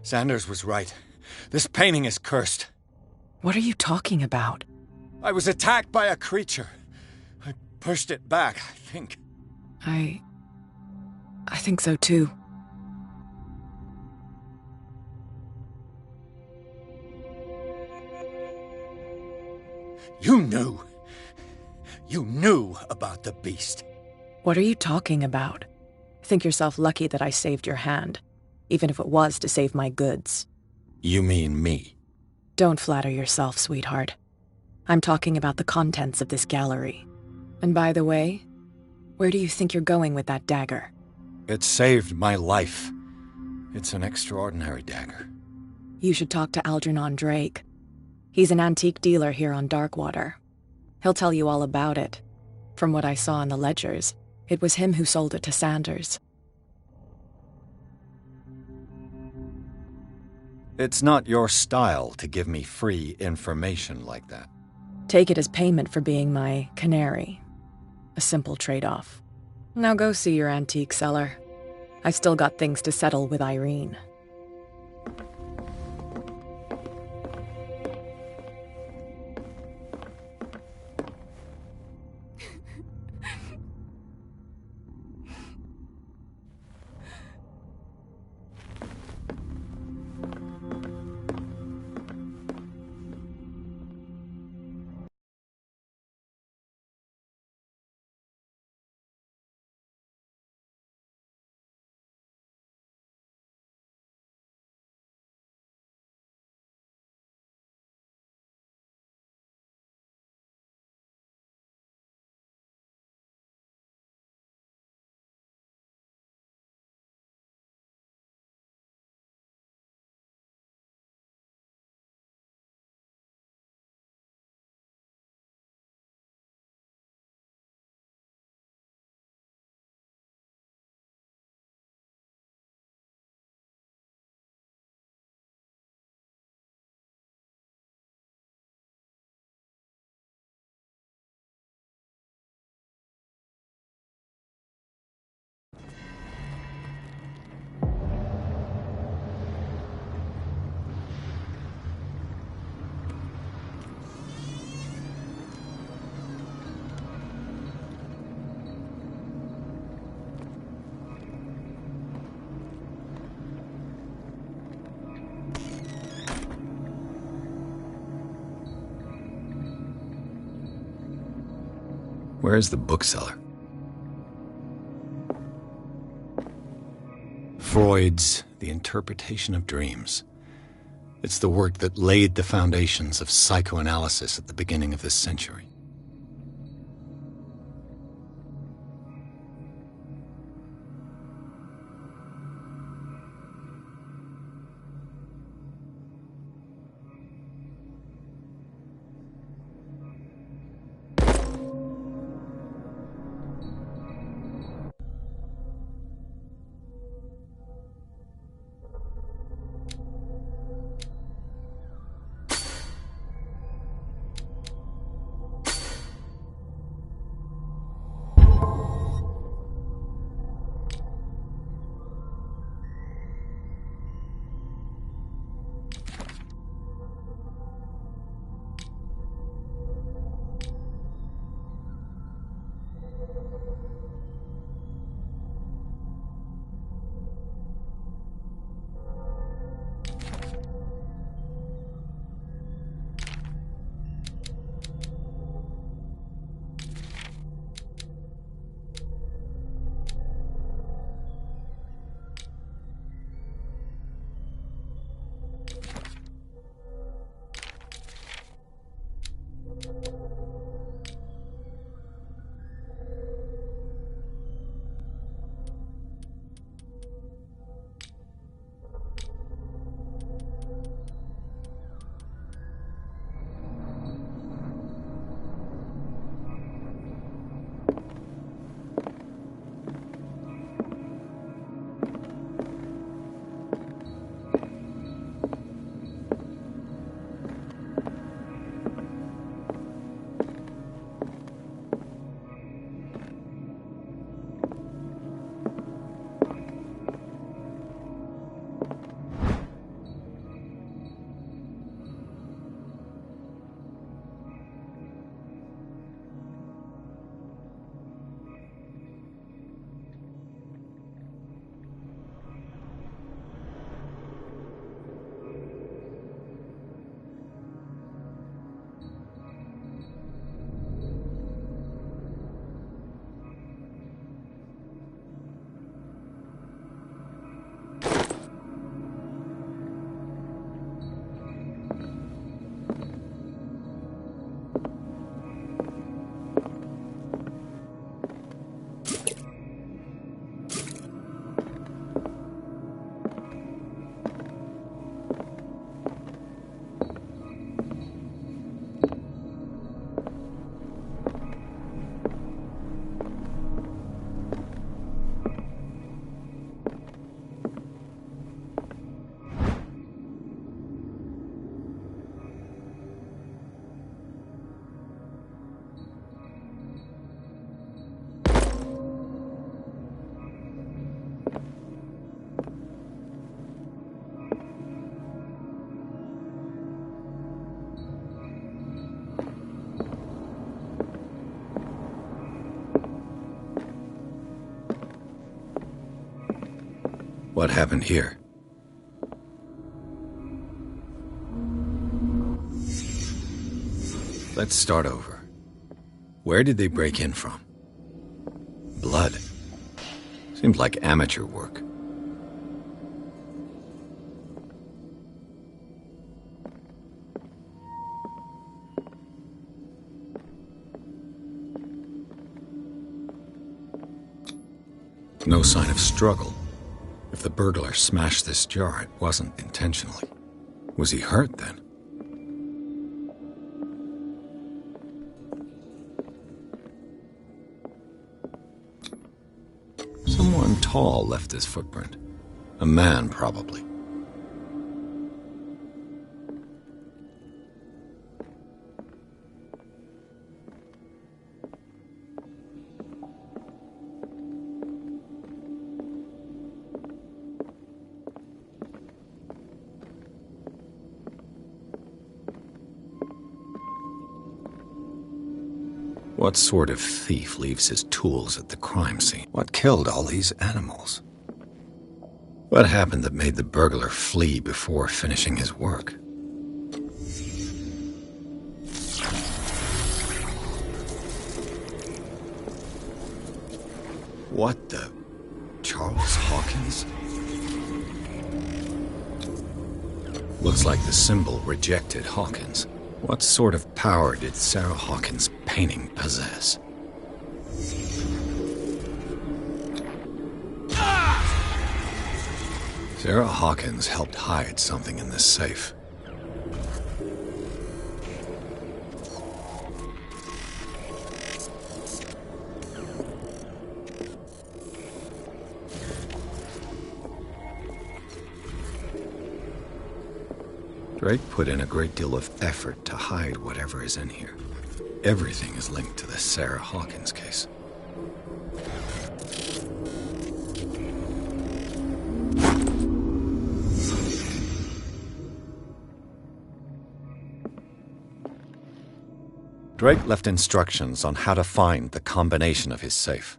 Sanders was right. This painting is cursed. What are you talking about? I was attacked by a creature. I pushed it back, I think. I think so too. You knew. You knew about the beast. What are you talking about? Think yourself lucky that I saved your hand, even if it was to save my goods. You mean me? Don't flatter yourself, sweetheart. I'm talking about the contents of this gallery. And by the way, where do you think you're going with that dagger? It saved my life. It's an extraordinary dagger. You should talk to Algernon Drake. He's an antique dealer here on Darkwater. He'll tell you all about it. From what I saw in the ledgers, it was him who sold it to Sanders. It's not your style to give me free information like that. Take it as payment for being my canary. A simple trade-off. Now go see your antique seller. I've still got things to settle with Irene. Where's the bookseller? Freud's The Interpretation of Dreams. It's the work that laid the foundations of psychoanalysis at the beginning of this century. What happened here? Let's start over. Where did they break in from? Blood. Seems like amateur work. No sign of struggle. If the burglar smashed this jar, it wasn't intentionally. Was he hurt then? Someone tall left this footprint. A man, probably. What sort of thief leaves his tools at the crime scene? What killed all these animals? What happened that made the burglar flee before finishing his work? What the... Charles Hawkins? Looks like the symbol rejected Hawkins. What sort of power did Sarah Hawkins' painting possess? Sarah Hawkins helped hide something in this safe. Drake put in a great deal of effort to hide whatever is in here. Everything is linked to the Sarah Hawkins case. Drake left instructions on how to find the combination of his safe.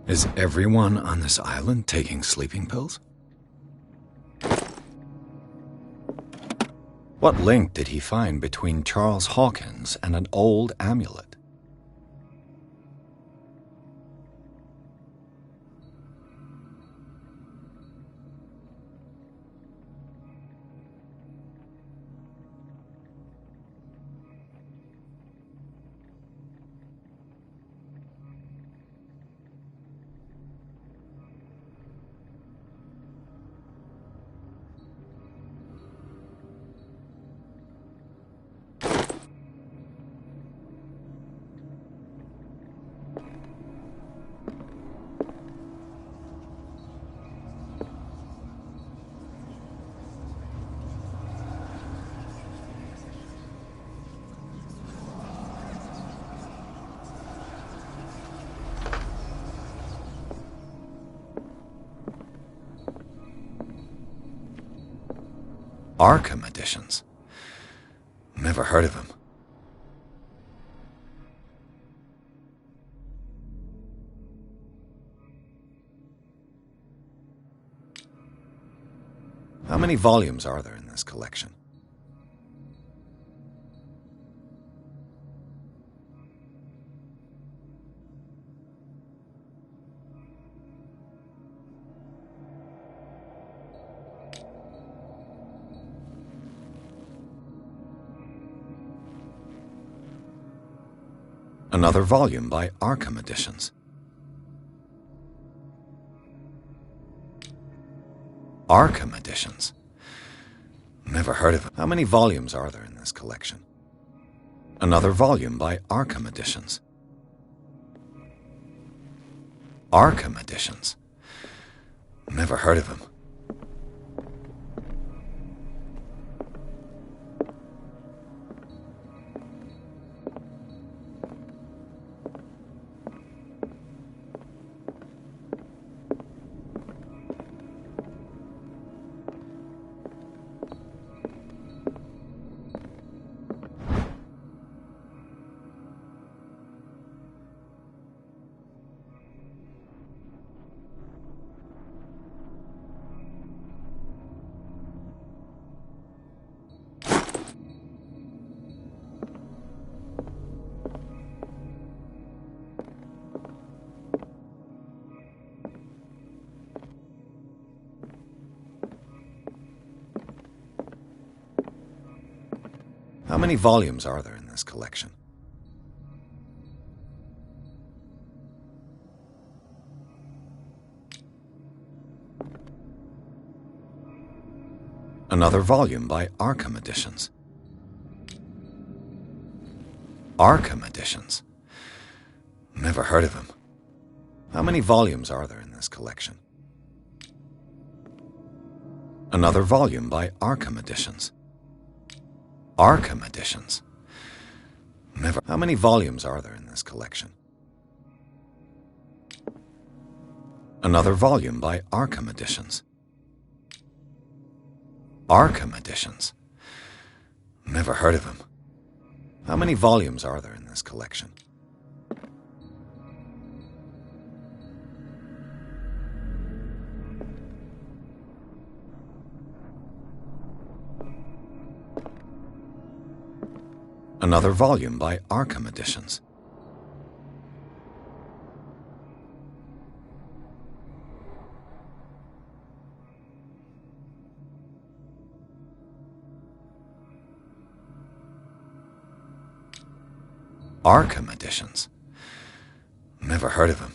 Is everyone on this island taking sleeping pills? What link did he find between Charles Hawkins and an old amulet? Arkham editions. Never heard of him. How many volumes are there in this collection? Another volume by Arkham Editions. Arkham Editions. Never heard of it. How many volumes are there in this collection? Another volume by Arkham Editions. Arkham Editions. Never heard of him. How many volumes are there in this collection? Another volume by Arkham Editions. Arkham Editions. Never heard of him. How many volumes are there in this collection? Another volume by Arkham Editions. Arkham Editions. Never. How many volumes are there in this collection? Another volume by Arkham Editions. Arkham Editions. Never heard of him. How many volumes are there in this collection? Another volume by Arkham Editions. Arkham Editions. Never heard of him.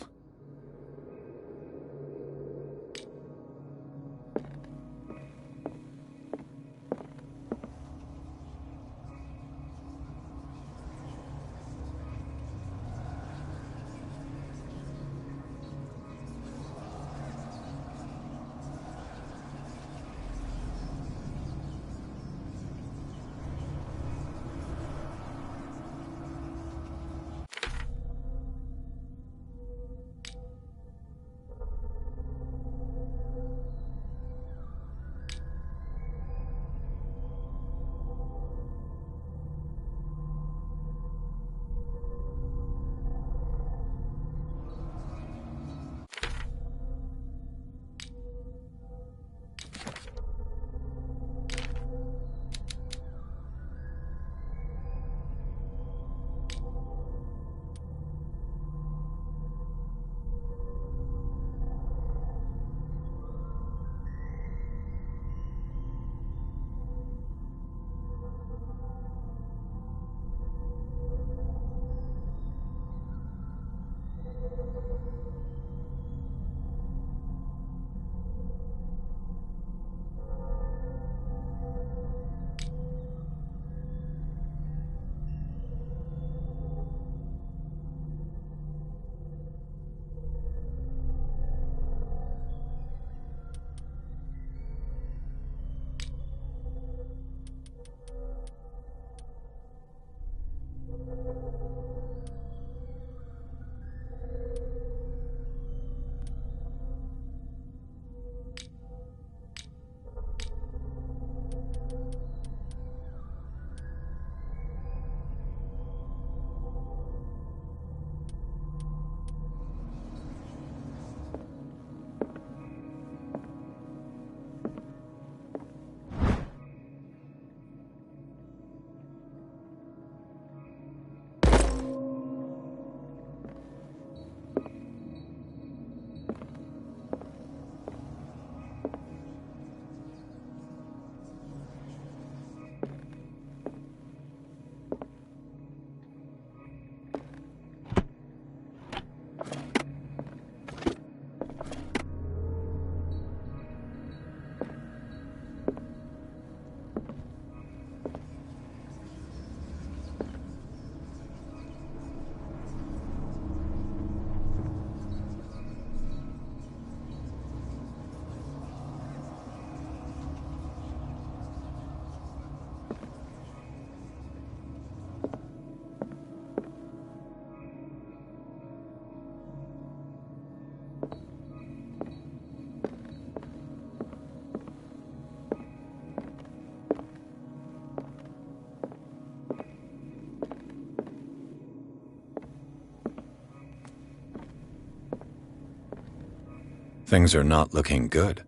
Things are not looking good.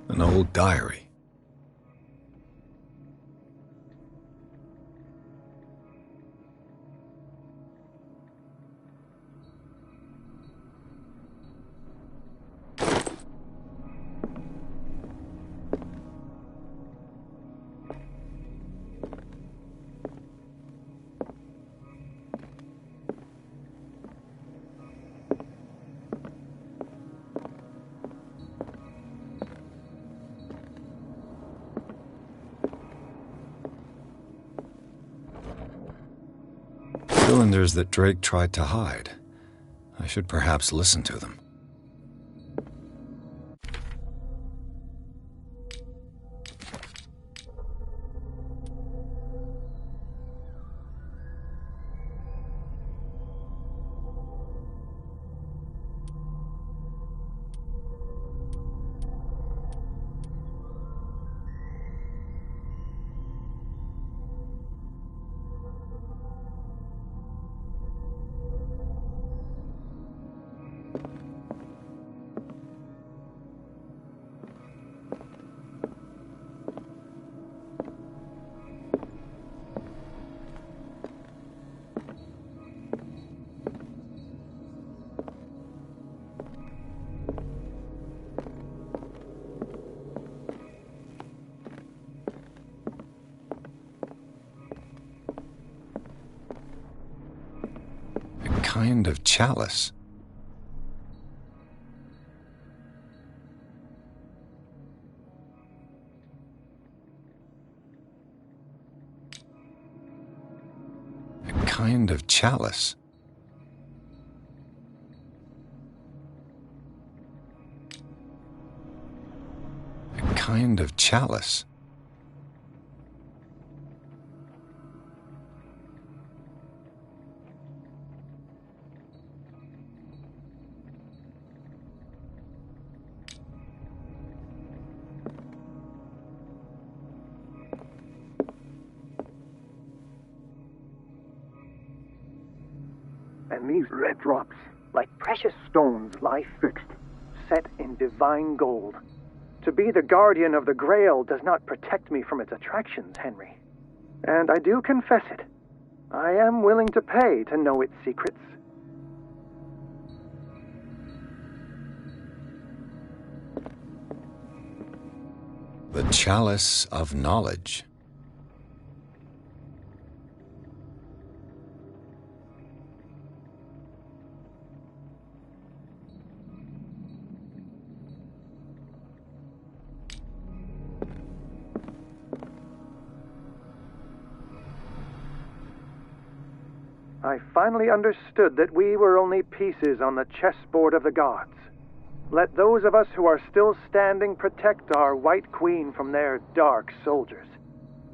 An old diary. Cylinders that Drake tried to hide. I should perhaps listen to them. Kind of chalice. A kind of chalice. A kind of chalice. And these red drops, like precious stones, lie fixed, set in divine gold. To be the guardian of the Grail does not protect me from its attractions, Henry. And I do confess it. I am willing to pay to know its secrets. The chalice of knowledge. I finally understood that we were only pieces on the chessboard of the gods. Let those of us who are still standing protect our White Queen from their dark soldiers.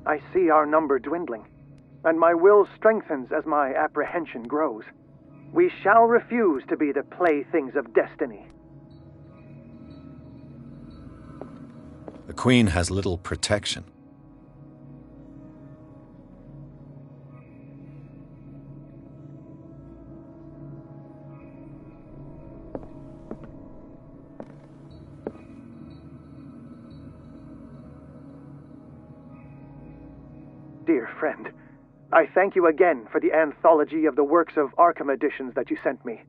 I see our number dwindling, and my will strengthens as my apprehension grows. We shall refuse to be the playthings of destiny. The Queen has little protection. Dear friend, I thank you again for the anthology of the works of Arkham editions that you sent me.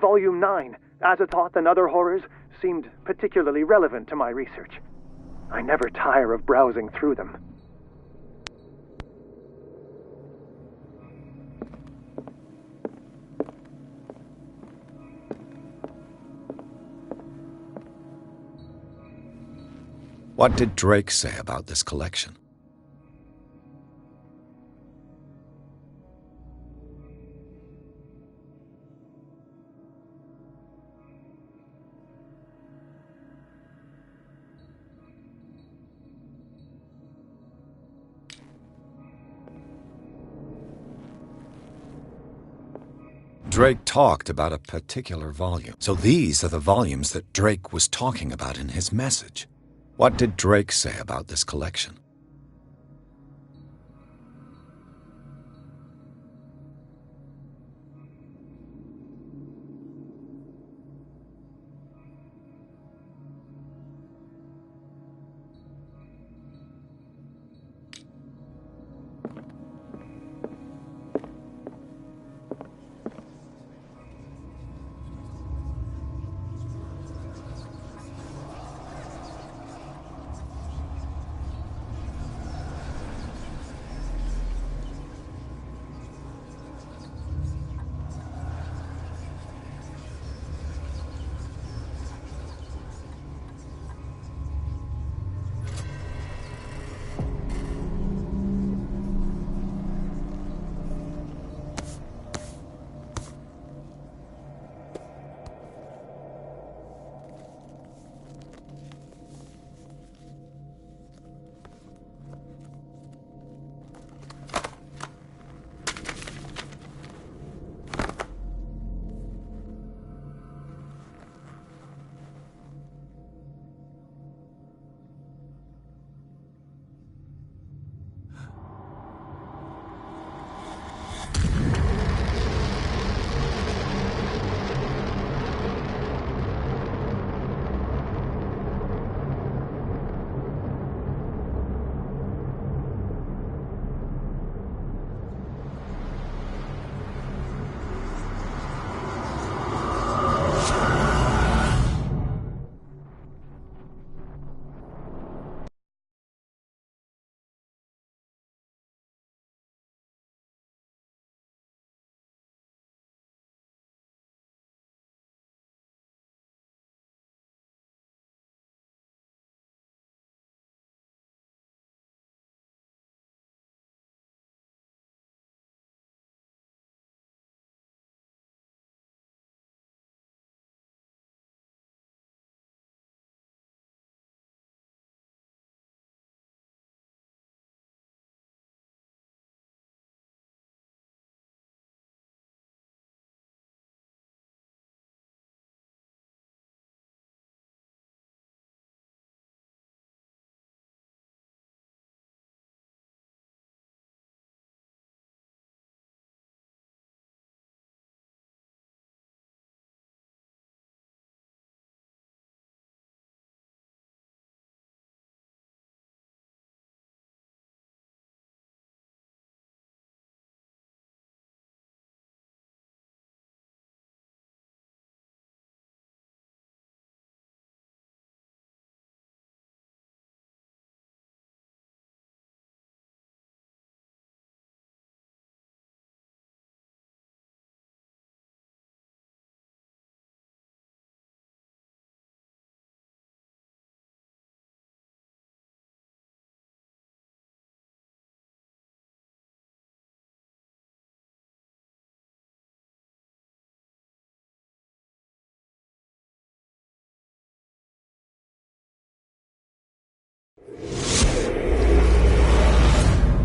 Volume 9, Azathoth and Other Horrors, seemed particularly relevant to my research. I never tire of browsing through them. What did Drake say about this collection? Drake talked about a particular volume. So these are the volumes that Drake was talking about in his message. What did Drake say about this collection?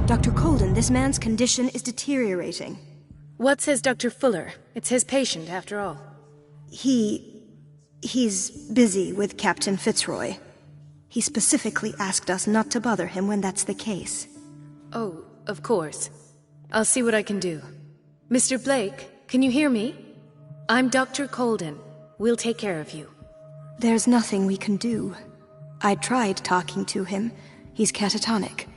Dr. Colden, this man's condition is deteriorating. What says Dr. Fuller? It's his patient, after all. He's busy with Captain Fitzroy. He specifically asked us not to bother him when that's the case. Oh, of course. I'll see what I can do. Mr. Blake, can you hear me? I'm Dr. Colden. We'll take care of you. There's nothing we can do. I tried talking to him. He's catatonic.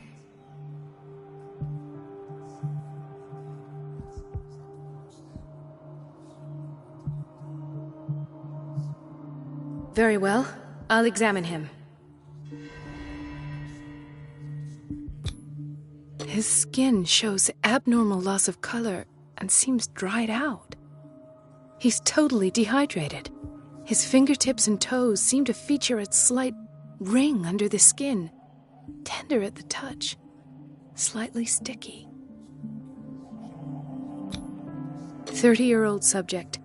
Very well. I'll examine him. His skin shows abnormal loss of color and seems dried out. He's totally dehydrated. His fingertips and toes seem to feature a slight ring under the skin, tender at the touch, slightly sticky. 30-year-old subject,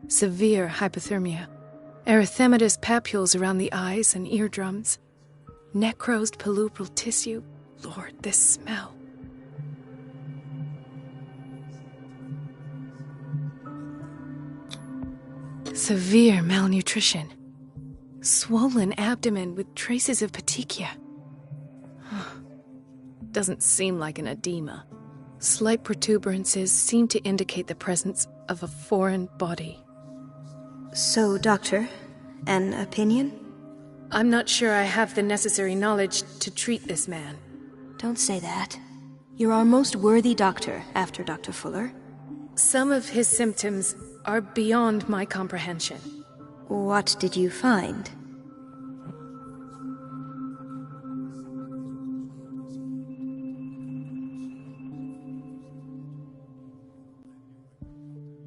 severe hypothermia, erythematous papules around the eyes and eardrums, necrosed palpebral tissue. Lord, this smell. . Severe malnutrition. Swollen abdomen with traces of petechia. Doesn't seem like an edema. Slight protuberances seem to indicate the presence of a foreign body. So, Doctor, an opinion? I'm not sure I have the necessary knowledge to treat this man. Don't say that. You're our most worthy doctor after Dr. Fuller. Some of his symptoms are beyond my comprehension. What did you find?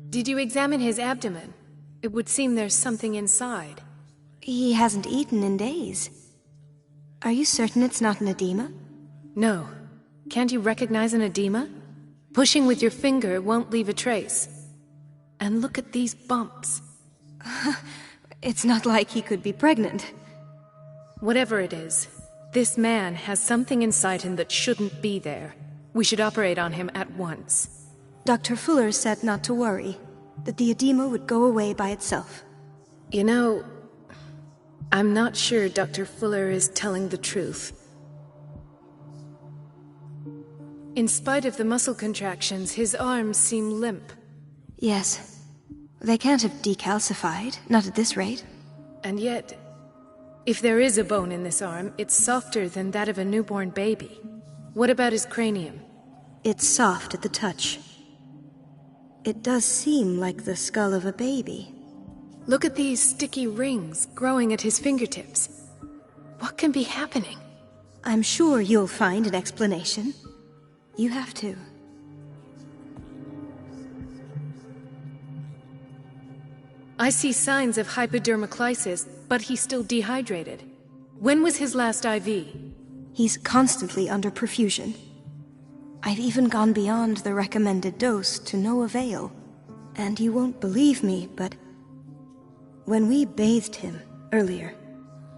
Did you examine his abdomen? It would seem there's something inside. He hasn't eaten in days. Are you certain it's not an edema? No. Can't you recognize an edema? Pushing with your finger won't leave a trace. And look at these bumps. It's not like he could be pregnant. Whatever it is, this man has something inside him that shouldn't be there. We should operate on him at once. Dr. Fuller said not to worry, that the edema would go away by itself. You know, I'm not sure Dr. Fuller is telling the truth. In spite of the muscle contractions, his arms seem limp. Yes. They can't have decalcified, not at this rate. And yet, if there is a bone in this arm, it's softer than that of a newborn baby. What about his cranium? It's soft at the touch. It does seem like the skull of a baby. Look at these sticky rings growing at his fingertips. What can be happening? I'm sure you'll find an explanation. You have to. I see signs of hypodermoclysis, but he's still dehydrated. When was his last IV? He's constantly under perfusion. I've even gone beyond the recommended dose to no avail. And you won't believe me, but when we bathed him earlier...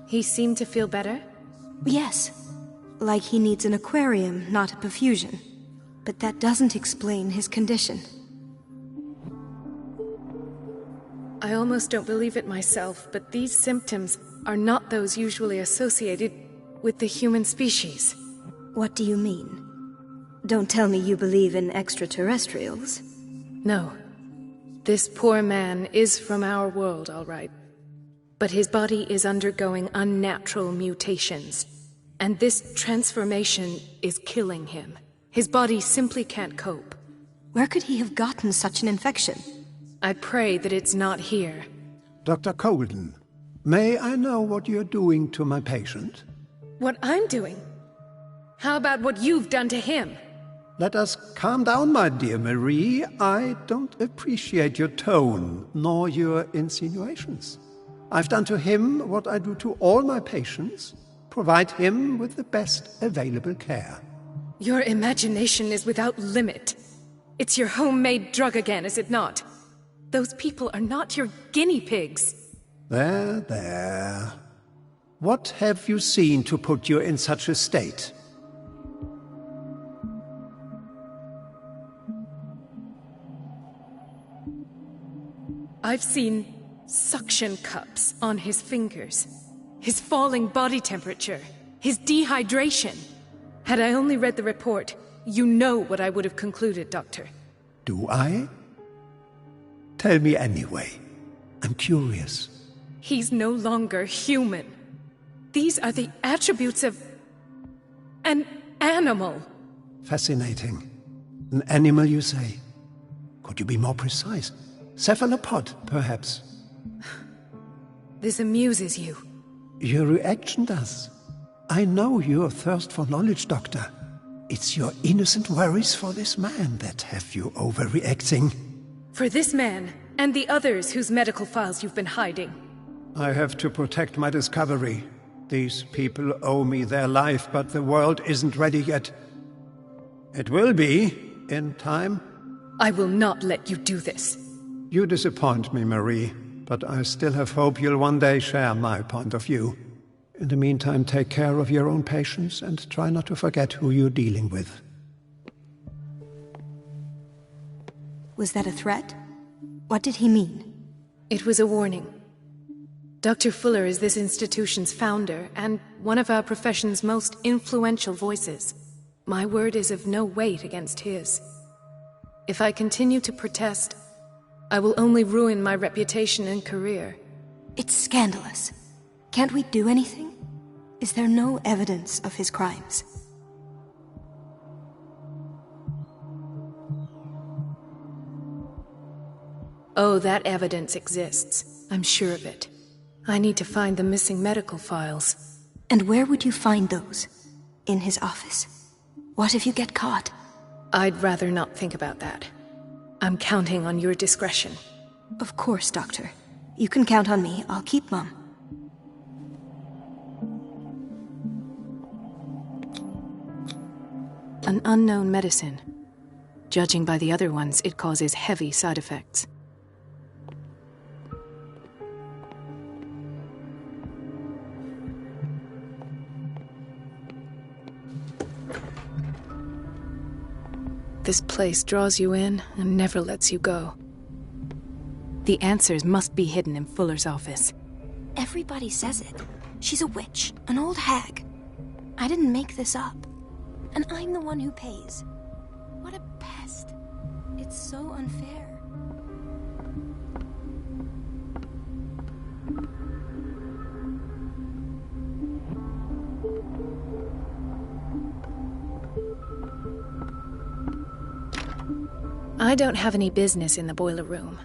He seemed to feel better? Yes. Like he needs an aquarium, not a perfusion. But that doesn't explain his condition. I almost don't believe it myself, but these symptoms are not those usually associated with the human species. What do you mean? Don't tell me you believe in extraterrestrials. No. This poor man is from our world, all right. But his body is undergoing unnatural mutations. And this transformation is killing him. His body simply can't cope. Where could he have gotten such an infection? I pray that it's not here. Dr. Colden, may I know what you're doing to my patient? What I'm doing? How about what you've done to him? Let us calm down, my dear Marie. I don't appreciate your tone, nor your insinuations. I've done to him what I do to all my patients. Provide him with the best available care. Your imagination is without limit. It's your homemade drug again, is it not? Those people are not your guinea pigs. There, there. What have you seen to put you in such a state? I've seen suction cups on his fingers, his falling body temperature, his dehydration. Had I only read the report, you know what I would have concluded, Doctor. Do I? Tell me anyway. I'm curious. He's no longer human. These are the attributes of an animal. Fascinating. An animal, you say? Could you be more precise? Cephalopod, perhaps? This amuses you. Your reaction does. I know your thirst for knowledge, Doctor. It's your innocent worries for this man that have you overreacting. For this man, and the others whose medical files you've been hiding. I have to protect my discovery. These people owe me their life, but the world isn't ready yet. It will be, in time. I will not let you do this. You disappoint me, Marie, but I still have hope you'll one day share my point of view. In the meantime, take care of your own patients and try not to forget who you're dealing with. Was that a threat? What did he mean? It was a warning. Dr. Fuller is this institution's founder and one of our profession's most influential voices. My word is of no weight against his. If I continue to protest, I will only ruin my reputation and career. It's scandalous. Can't we do anything? Is there no evidence of his crimes? Oh, that evidence exists. I'm sure of it. I need to find the missing medical files. And where would you find those? In his office? What if you get caught? I'd rather not think about that. I'm counting on your discretion. Of course, Doctor. You can count on me. I'll keep mum. An unknown medicine. Judging by the other ones, it causes heavy side effects. This place draws you in and never lets you go. The answers must be hidden in Fuller's office. Everybody says it. She's a witch, an old hag. I didn't make this up. And I'm the one who pays. What a pest. It's so unfair. I don't have any business in the boiler room.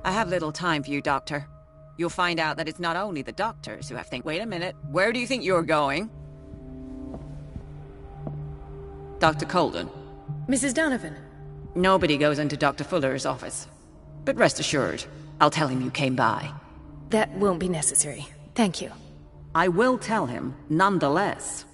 I have little time for you, Doctor. You'll find out that it's not only the doctors who have to think, wait a minute, where do you think you're going? Dr. Colden. Mrs. Donovan. Nobody goes into Dr. Fuller's office. But rest assured, I'll tell him you came by. That won't be necessary. Thank you. I will tell him, nonetheless.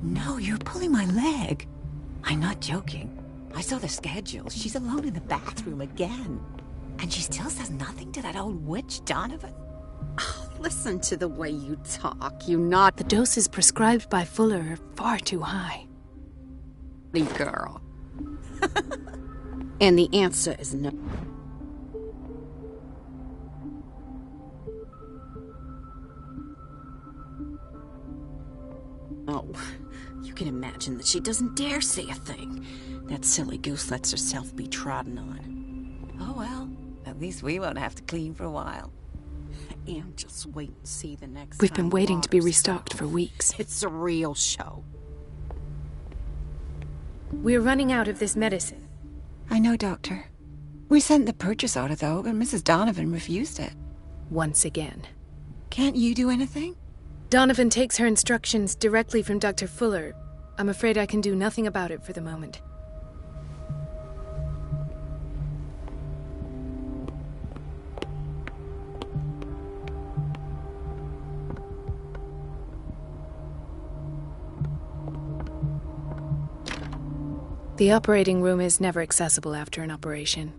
No, you're pulling my leg. I'm not joking. I saw the schedule. She's alone in the bathroom again. And she still says nothing to that old witch, Donovan. Oh, listen to the way you talk. You naughty The doses prescribed by Fuller are far too high. girl. And the answer is no. Oh, you can imagine that she doesn't dare say a thing. That silly goose lets herself be trodden on. Oh well, at least we won't have to clean for a while. And just wait and see the next We've time been waiting to be water's restocked out. for weeks. It's a real show. We're running out of this medicine. I know, Doctor. We sent the purchase order, though, and Mrs. Donovan refused it. Once again. Can't you do anything? Donovan takes her instructions directly from Dr. Fuller. I'm afraid I can do nothing about it for the moment. The operating room is never accessible after an operation.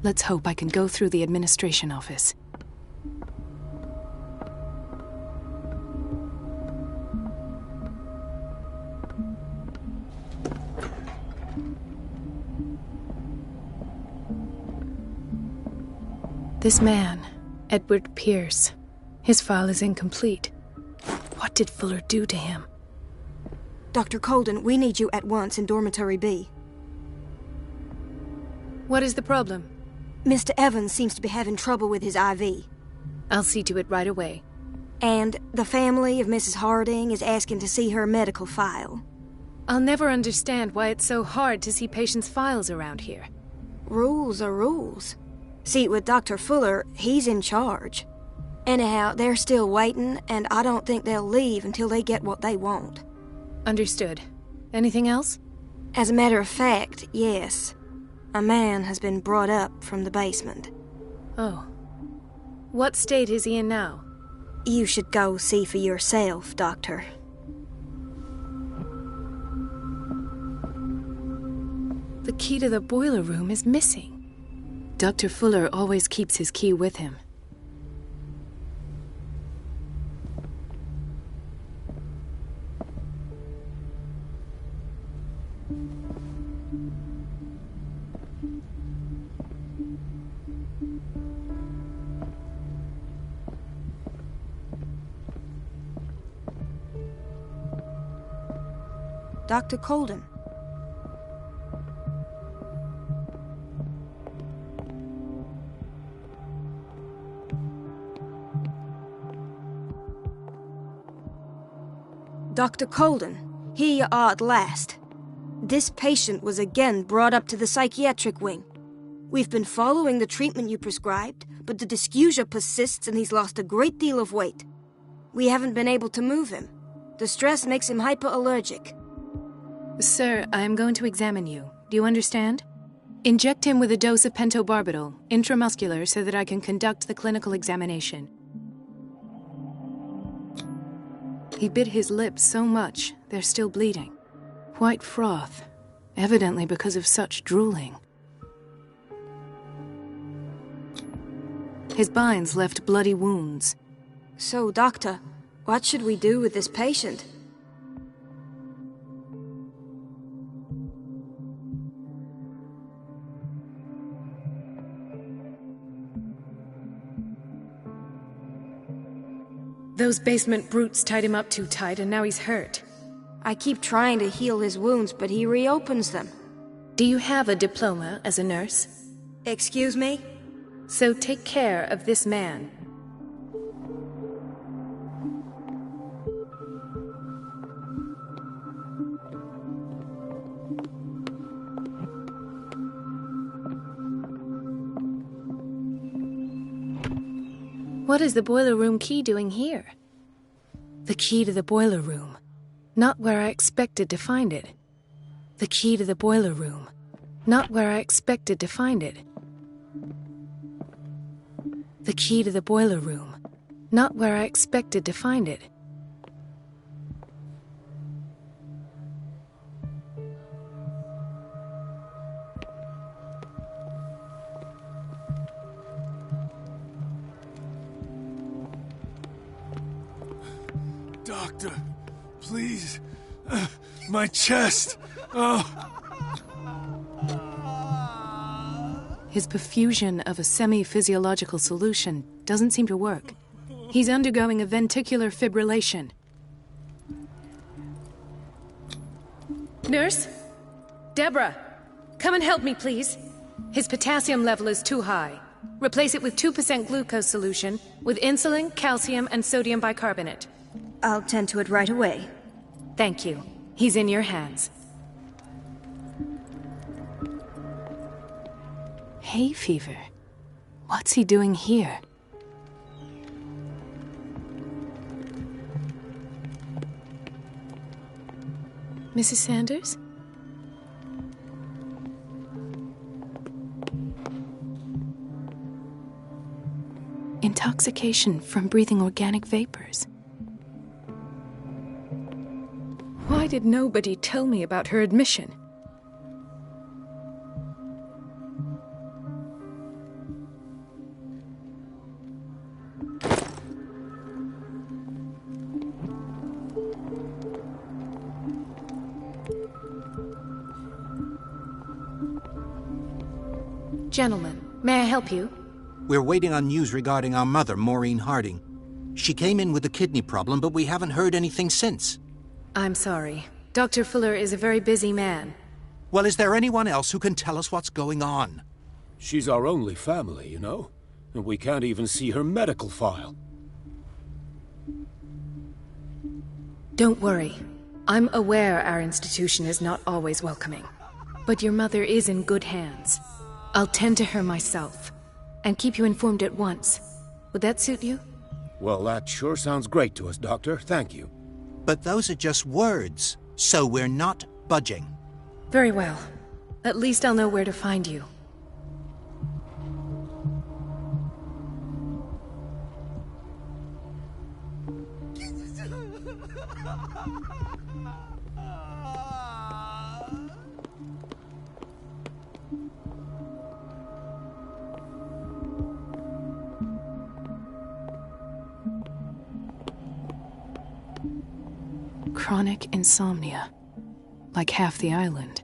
Let's hope I can go through the administration office. This man, Edward Pierce. His file is incomplete. What did Fuller do to him? Dr. Colden, we need you at once in Dormitory B. What is the problem? Mr. Evans seems to be having trouble with his IV. I'll see to it right away. And the family of Mrs. Harding is asking to see her medical file. I'll never understand why it's so hard to see patients' files around here. Rules are rules. See, with Dr. Fuller, he's in charge. Anyhow, they're still waiting, and I don't think they'll leave until they get what they want. Understood. Anything else? As a matter of fact, yes. A man has been brought up from the basement. Oh. What state is he in now? You should go see for yourself, Doctor. The key to the boiler room is missing. Dr. Fuller always keeps his key with him. Dr. Colden. Dr. Colden, here you are at last. This patient was again brought up to the psychiatric wing. We've been following the treatment you prescribed, but the dysgeusia persists and he's lost a great deal of weight. We haven't been able to move him. The stress makes him hyperallergic. Sir, I am going to examine you. Do you understand? Inject him with a dose of pentobarbital, intramuscular, so that I can conduct the clinical examination. He bit his lips so much, they're still bleeding. White froth, evidently because of such drooling. His binds left bloody wounds. So, Doctor, what should we do with this patient? Those basement brutes tied him up too tight, and now he's hurt. I keep trying to heal his wounds, but he reopens them. Do you have a diploma as a nurse? Excuse me? So take care of this man. What is the boiler room key doing here? The key to the boiler room. Not where I expected to find it. The key to the boiler room. Not where I expected to find it. The key to the boiler room. Not where I expected to find it. Doctor, please. My chest. Oh. His perfusion of a semi-physiological solution doesn't seem to work. He's undergoing a ventricular fibrillation. Nurse? Deborah, come and help me, please. His potassium level is too high. Replace it with 2% glucose solution with insulin, calcium, and sodium bicarbonate. I'll tend to it right away. Thank you. He's in your hands. Hay fever. What's he doing here? Mrs. Sanders? Intoxication from breathing organic vapors. Why did nobody tell me about her admission? Gentlemen, may I help you? We're waiting on news regarding our mother, Maureen Harding. She came in with a kidney problem, but we haven't heard anything since. I'm sorry. Dr. Fuller is a very busy man. Well, is there anyone else who can tell us what's going on? She's our only family, you know? And we can't even see her medical file. Don't worry. I'm aware our institution is not always welcoming. But your mother is in good hands. I'll tend to her myself, and keep you informed at once. Would that suit you? Well, that sure sounds great to us, Doctor. Thank you. But those are just words, so we're not budging. Very well. At least I'll know where to find you. Chronic insomnia. Like half the island.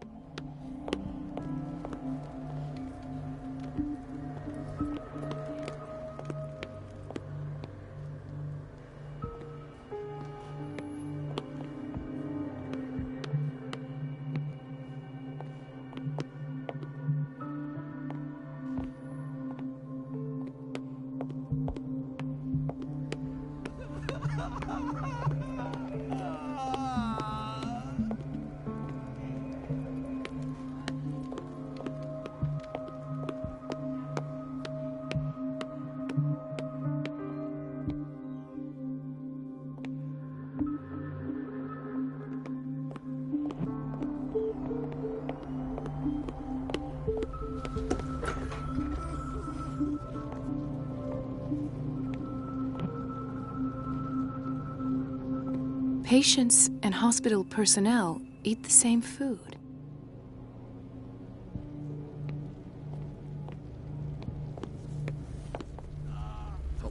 Patients and hospital personnel eat the same food.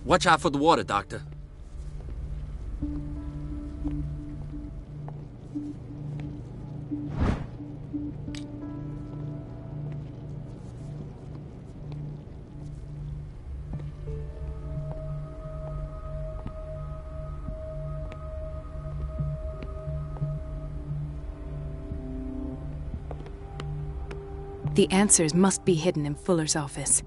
Watch out for the water, Doctor. The answers must be hidden in Fuller's office.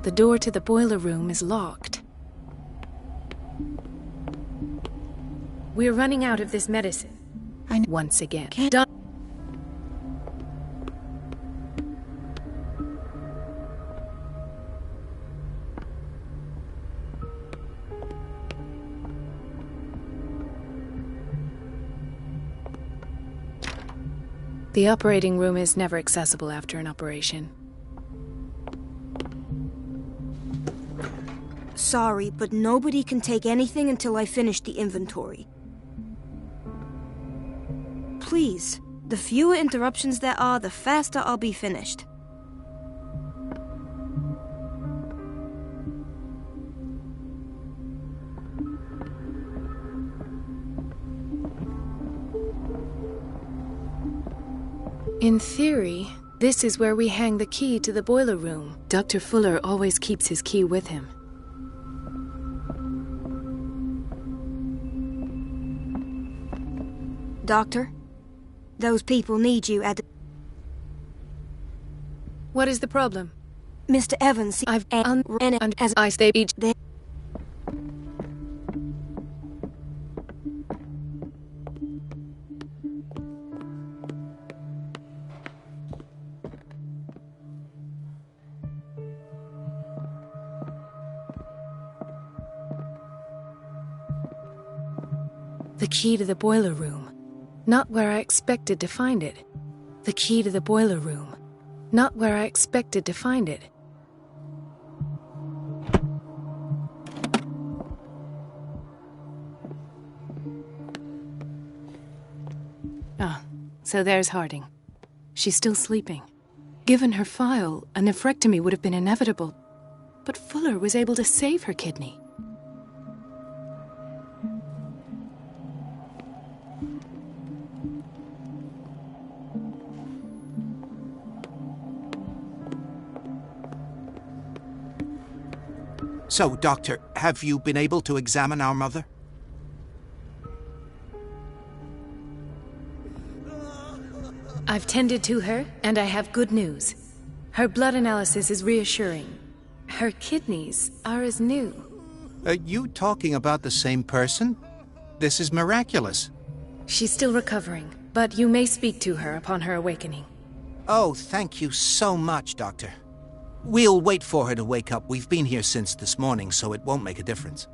The door to the boiler room is locked. We're running out of this medicine. Once again. The operating room is never accessible after an operation. Sorry, but nobody can take anything until I finish the inventory. Please, the fewer interruptions there are, the faster I'll be finished. In theory, this is where we hang the key to the boiler room. Dr. Fuller always keeps his key with him. Doctor, those people need you at the... What is the problem? Mr. Evans, I've as I stay each day. The key to the boiler room. Not where I expected to find it. The key to the boiler room. Not where I expected to find it. Ah, so there's Harding. She's still sleeping. Given her file, a nephrectomy would have been inevitable, but Fuller was able to save her kidney. So, Doctor, have you been able to examine our mother? I've tended to her, and I have good news. Her blood analysis is reassuring. Her kidneys are as new. Are you talking about the same person? This is miraculous. She's still recovering, but you may speak to her upon her awakening. Oh, thank you so much, Doctor. We'll wait for her to wake up. We've been here since this morning, so it won't make a difference.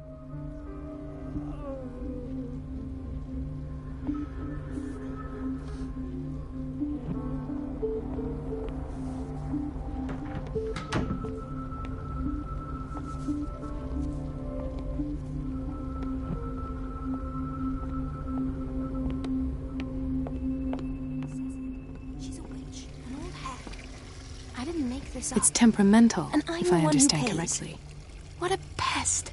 It's temperamental, and I'm if the I one understand who pays. correctly. What a pest.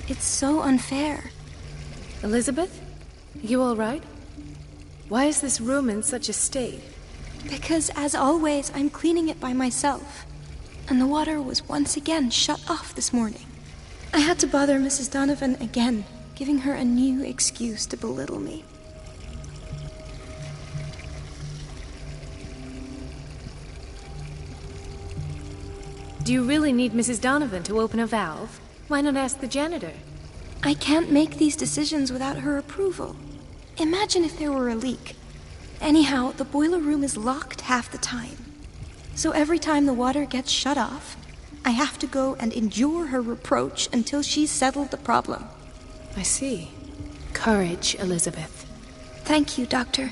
It's so unfair. Elizabeth? You all right? Why is this room in such a state? Because, as always, I'm cleaning it by myself. And the water was once again shut off this morning. I had to bother Mrs. Donovan again, giving her a new excuse to belittle me. Do you really need Mrs. Donovan to open a valve? Why not ask the janitor? I can't make these decisions without her approval. Imagine if there were a leak. Anyhow, the boiler room is locked half the time. So every time the water gets shut off, I have to go and endure her reproach until she's settled the problem. I see. Courage, Elizabeth. Thank you, Doctor.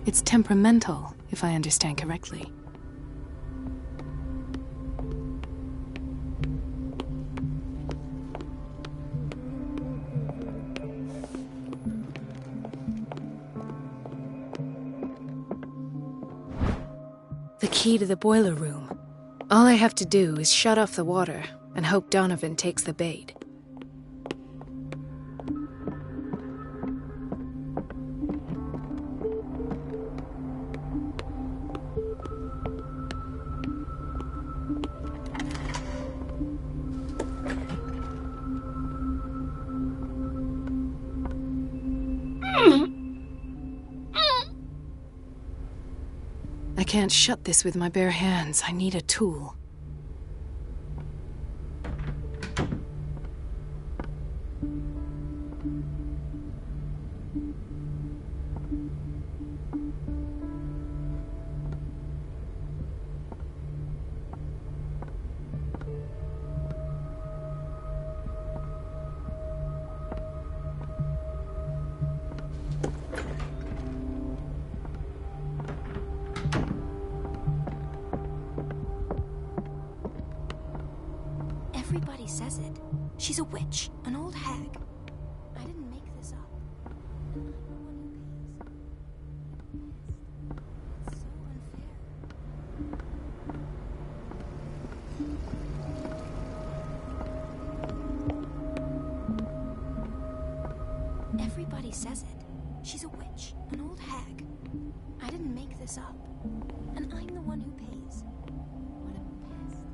It's temperamental, if I understand correctly. The key to the boiler room. All I have to do is shut off the water and hope Donovan takes the bait. I can't shut this with my bare hands. I need a tool. Everybody says it. She's a witch, an old hag. I didn't make this up. And I'm the one who pays. It's so unfair. Everybody says it. She's a witch, an old hag. I didn't make this up. And I'm the one who pays. What a pest.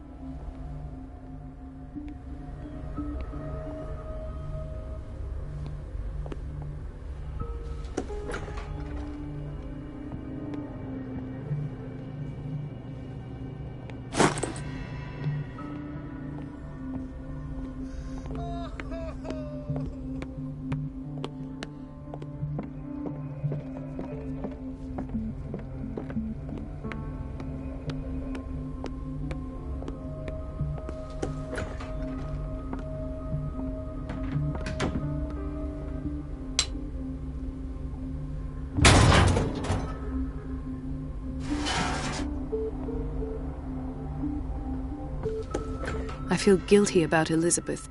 I feel guilty about Elizabeth,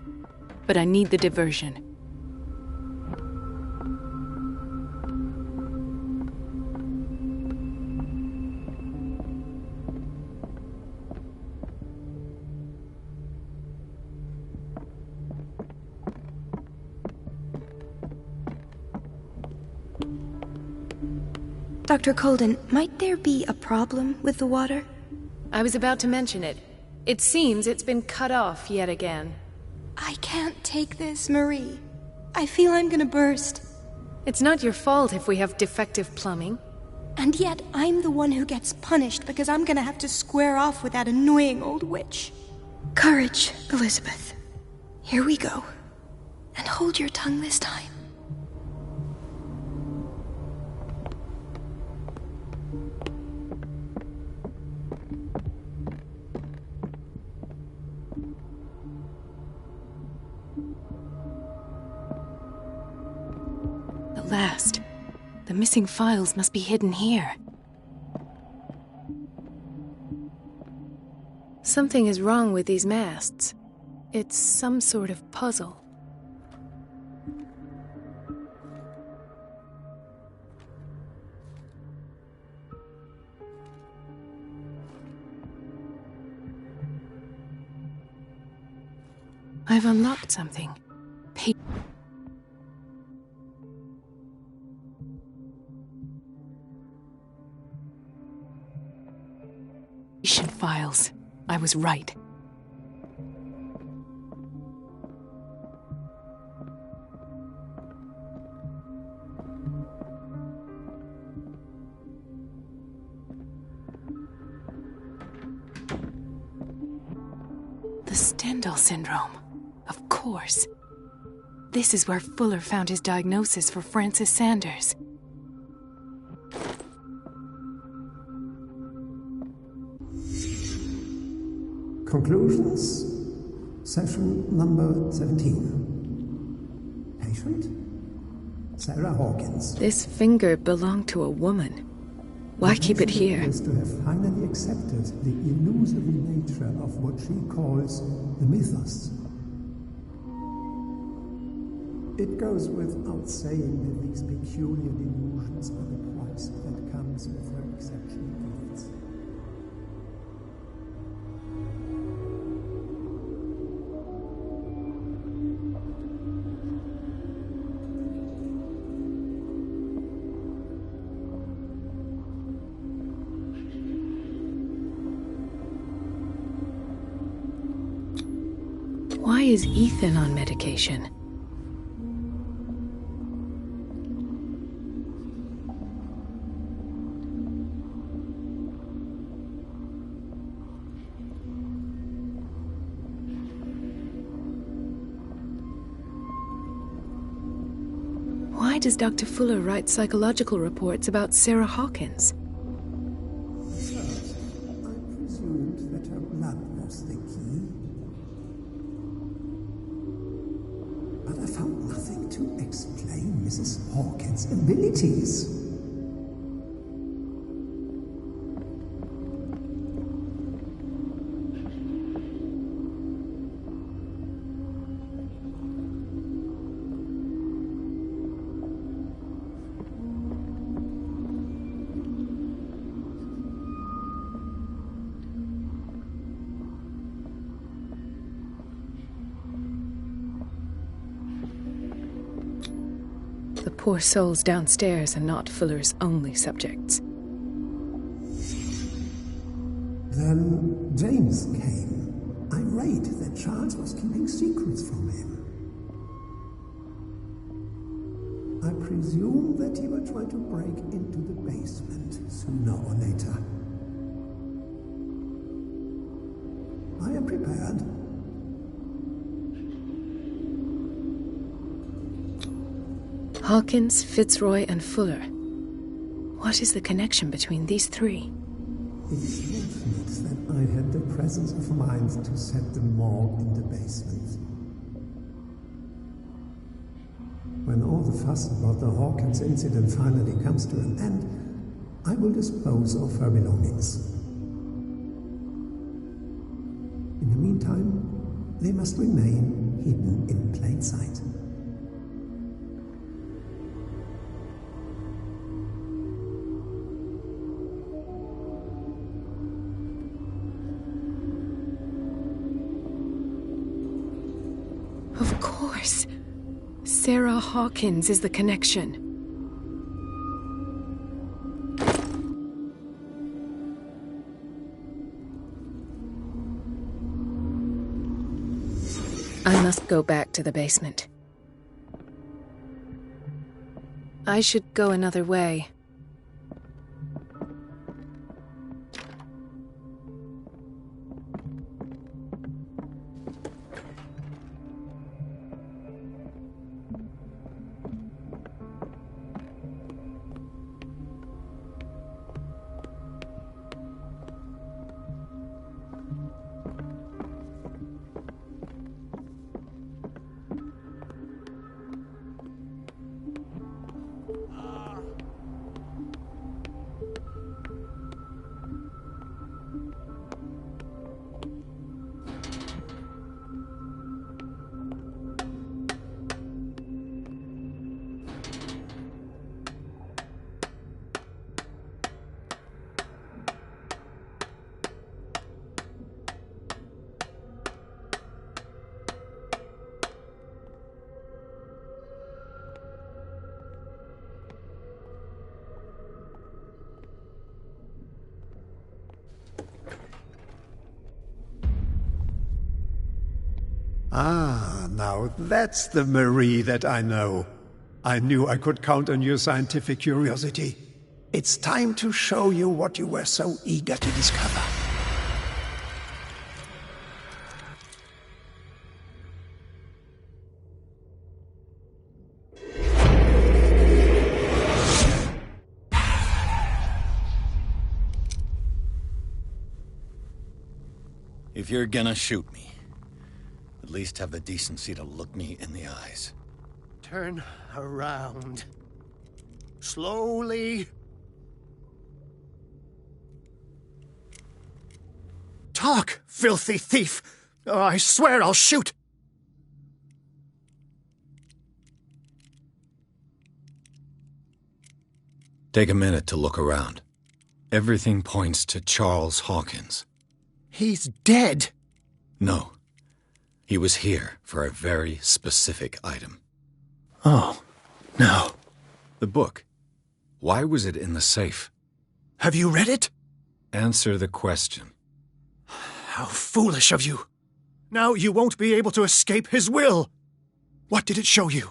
but I need the diversion. Dr. Colden, might there be a problem with the water? I was about to mention it. It seems it's been cut off yet again. I can't take this, Marie. I feel I'm gonna burst. It's not your fault if we have defective plumbing. And yet, I'm the one who gets punished because I'm gonna have to square off with that annoying old witch. Courage, Elizabeth. Here we go. And hold your tongue this time. Last. The missing files must be hidden here. Something is wrong with these masts. It's some sort of puzzle. I've unlocked something. Files. I was right. The Stendhal syndrome. Of course. This is where Fuller found his diagnosis for Francis Sanders. Conclusions, session number 17. Patient, Sarah Hawkins. This finger belonged to a woman. Why keep it here? Is to have finally accepted the illusory nature of what she calls the mythos. It goes without saying that these peculiar delusions are the price that comes with her exceptional gifts. Why is Ethan on medication? Why does Dr. Fuller write psychological reports about Sarah Hawkins? First, I presumed that her blood was the key. But I found nothing to explain Mrs. Hawkins' abilities. The poor souls downstairs are not Fuller's only subjects. Then James came, irate that Charles was keeping secrets from him. I presume that he will try to break into the basement sooner or later. I am prepared. Hawkins, Fitzroy, and Fuller. What is the connection between these three? It is fortunate that I had the presence of mind to set them all in the basement. When all the fuss about the Hawkins incident finally comes to an end, I will dispose of her belongings. In the meantime, they must remain hidden in plain sight. Of course. Sarah Hawkins is the connection. I must go back to the basement. I should go another way. Ah, now that's the Marie that I know. I knew I could count on your scientific curiosity. It's time to show you what you were so eager to discover. If you're gonna shoot me, at least have the decency to look me in the eyes. Turn around. Slowly. Talk, filthy thief! Or I swear I'll shoot! Take a minute to look around. Everything points to Charles Hawkins. He's dead! No. He was here for a very specific item. Oh, no. The book. Why was it in the safe? Have you read it? Answer the question. How foolish of you. Now you won't be able to escape his will. What did it show you?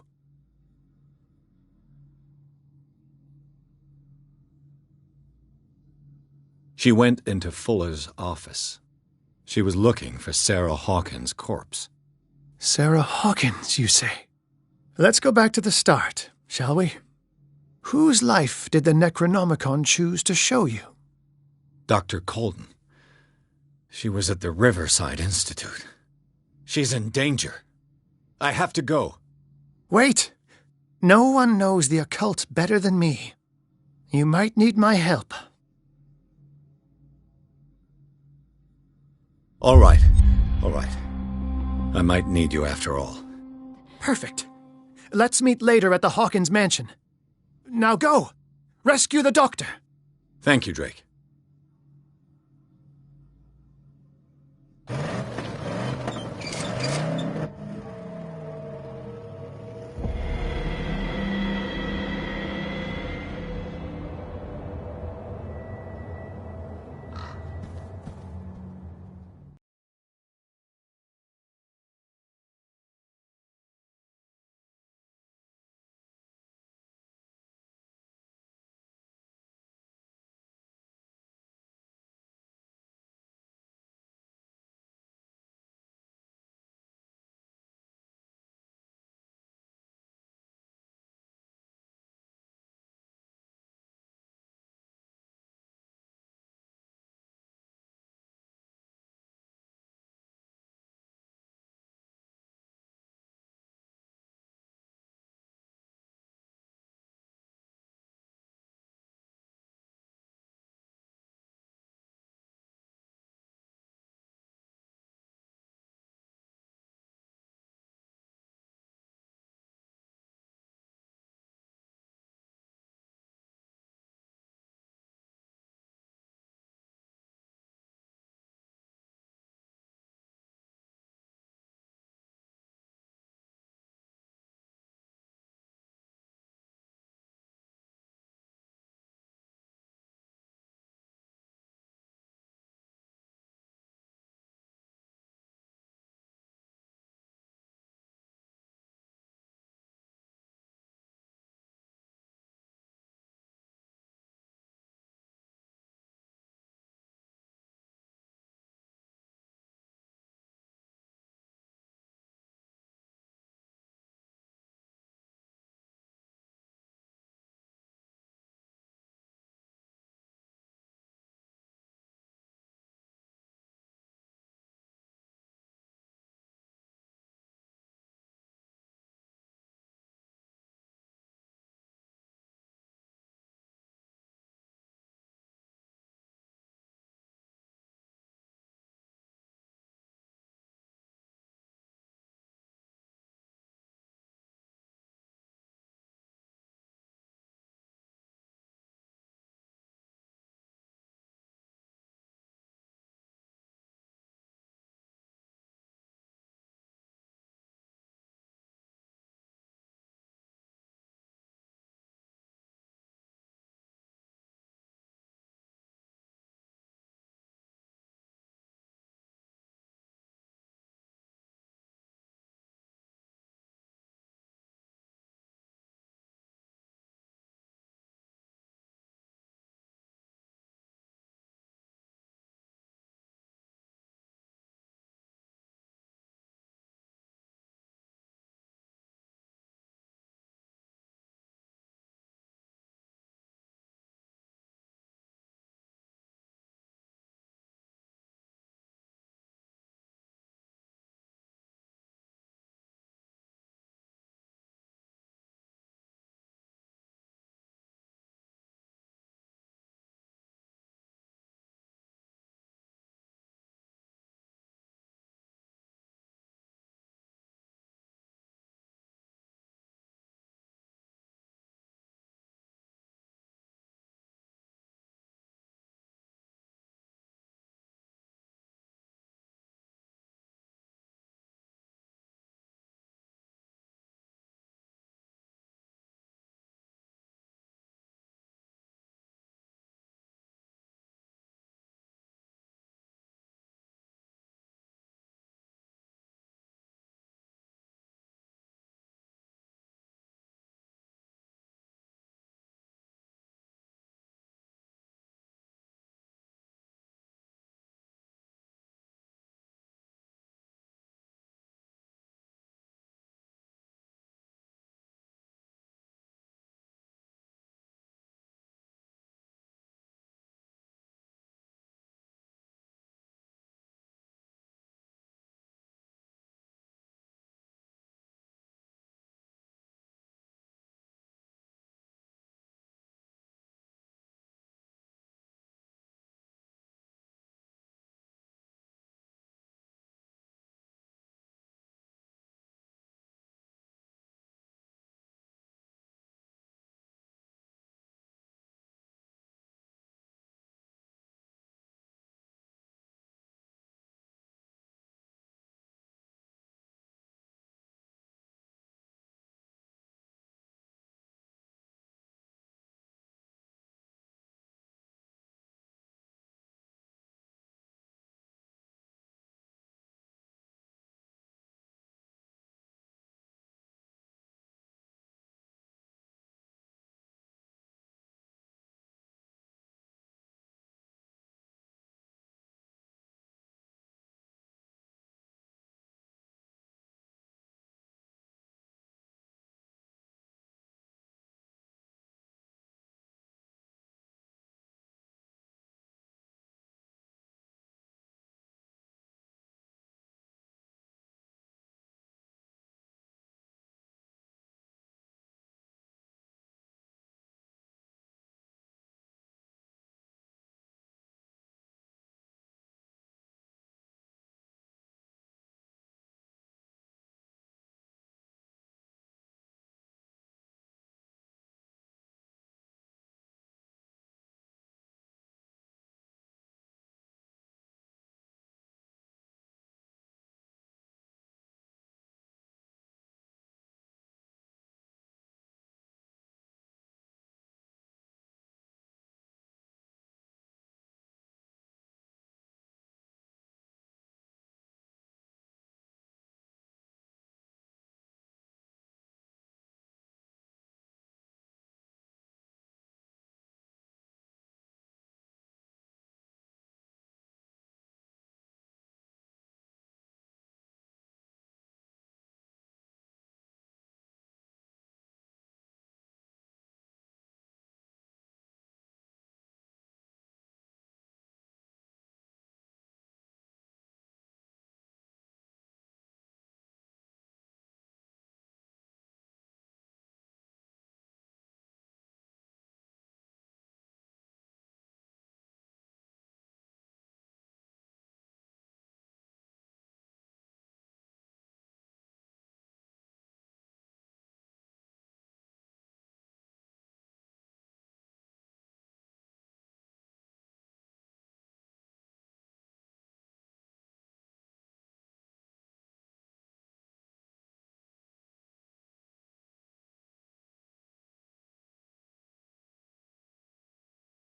She went into Fuller's office. She was looking for Sarah Hawkins' corpse. Sarah Hawkins, you say? Let's go back to the start, shall we? Whose life did the Necronomicon choose to show you? Dr. Colden. She was at the Riverside Institute. She's in danger. I have to go. Wait. No one knows the occult better than me. You might need my help. All right. All right. I might need you after all. Perfect. Let's meet later at the Hawkins mansion. Now go! Rescue the doctor! Thank you, Drake.